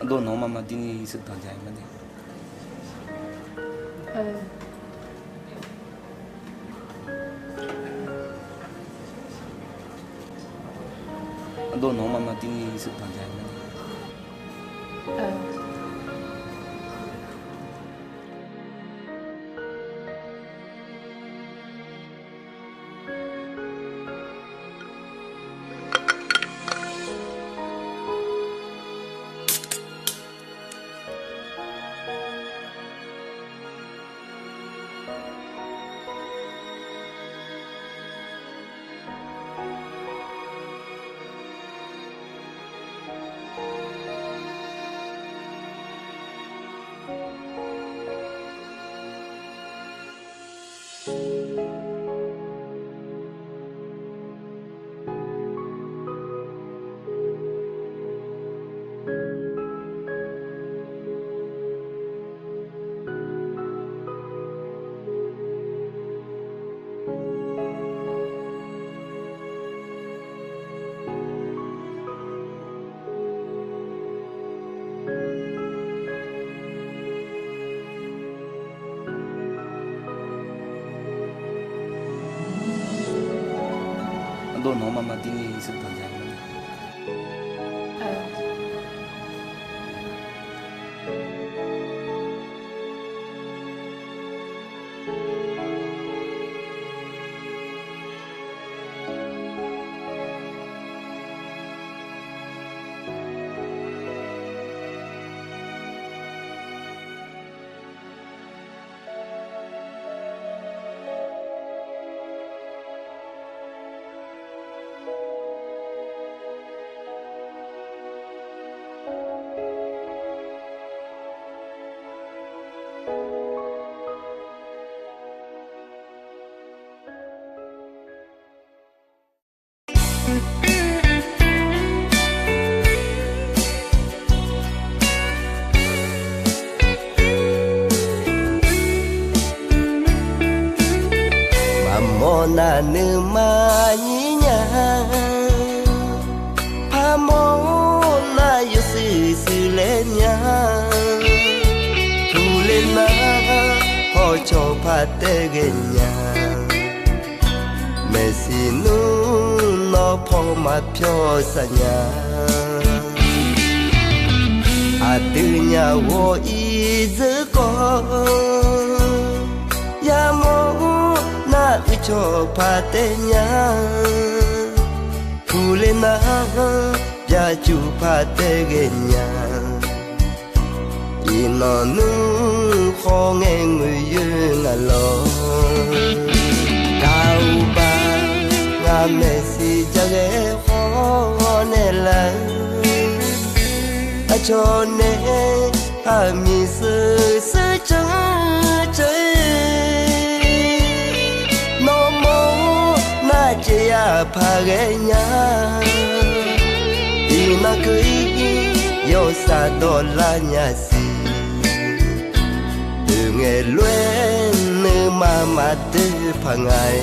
Ado no mama dini sự thằng dài mà đi. Ado no mama dini sự thằng dài mà đi. Ado no mama dini sự thằng dài mà đi. Mona nữ ma nhí nhà pa mona yêu sự sự lên nhà thu lên na họ cho pa tê gần nhà mẹ xin nu nó po mà pyo sa nhà à từ nhà wo y giữ con ya mo na cho pa te nya phule na ya chu pa te ge nya ino nu kho nghe người yêu ngà lo cao ba nga me si ja ge kho ne la a cho ne a mi sư sư cha chơi chị à pa ghé nhà đi na cưới yêu xa đô la nhà si từ ngày luyện nữ mà tư pa ngày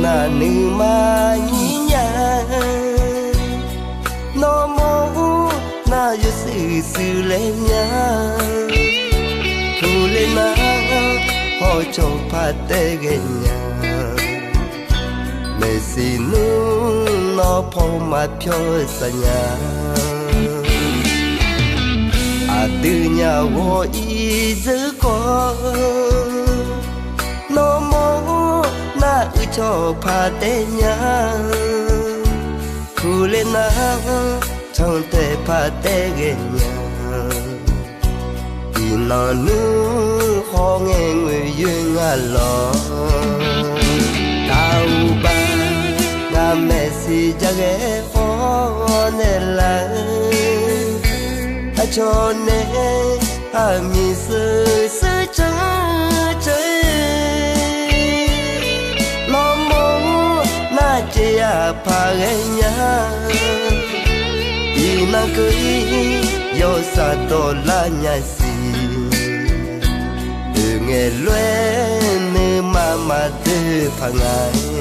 na nữ ma nhí nhà nó mô na yêu sự sự lên nhà thu lên na họ cho pa tê gần nhà mẹ xin nu nó po mà pyo sa nhà à từ nhà wo y giữ con nó mô na cho pa te nya khu lên na trong te pa te ge nya đi nó nu khó nghe người yêu ngà lo tao ba nga mẹ si jage one la a cho ne a mi se se cha chơi lo mong na che a pa nya y na cưới yo sa to la nya si nghe luen mà tư phang ai